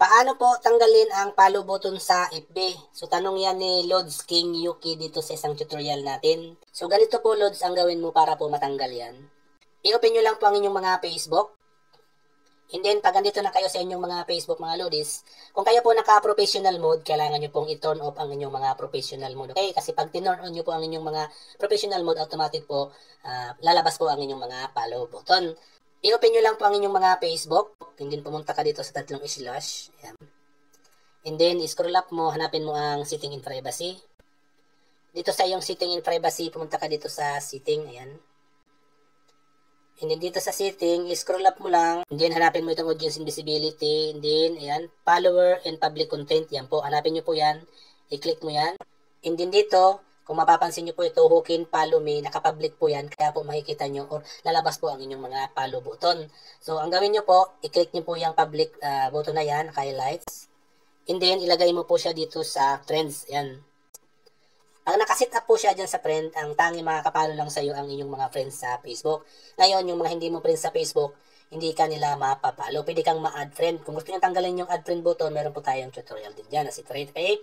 Paano po tanggalin ang follow button sa FB? So, tanong yan ni Lods King Yuki dito sa isang tutorial natin. So, ganito po Lods ang gawin mo para po matanggal yan. I-open nyo lang po ang inyong mga Facebook. And then, pag andito na kayo sa inyong mga Facebook, mga Lodis, kung kayo po naka-professional mode, kailangan nyo pong i-turn off ang inyong mga professional mode. Okay? Kasi pag tinurn on nyo po ang inyong mga professional mode, automatic po, lalabas po ang inyong mga follow button. I-open nyo lang po ang inyong mga Facebook. And then, pumunta ka dito sa tatlong slash. Ayan. And then, scroll up mo, hanapin mo ang setting in privacy. Dito sa iyong setting in privacy, pumunta ka dito sa setting. Ayan. And then, dito sa setting, scroll up mo lang. And then, hanapin mo itong audience invisibility. And then, ayan, follower and public content. Yan po, hanapin nyo po yan. I-click mo yan. And then, dito, kung mapapansin nyo po ito, Hookin, Follow Me, nakapublic po yan, kaya po makikita nyo or lalabas po ang inyong mga follow button. So, ang gawin nyo po, i-click nyo po yung public button na yan, highlights. And then, ilagay mo po siya dito sa friends. Yan. Pag nakasit up po siya dyan sa friend, ang tanging makakapalo lang sa iyo ang inyong mga friends sa Facebook. Ngayon, yung mga hindi mo friends sa Facebook, hindi ka nila mapapalo. Pwede kang ma-add friend. Kung gusto nyo tanggalin yung add friend button, meron po tayong tutorial din dyan na secret. Okay?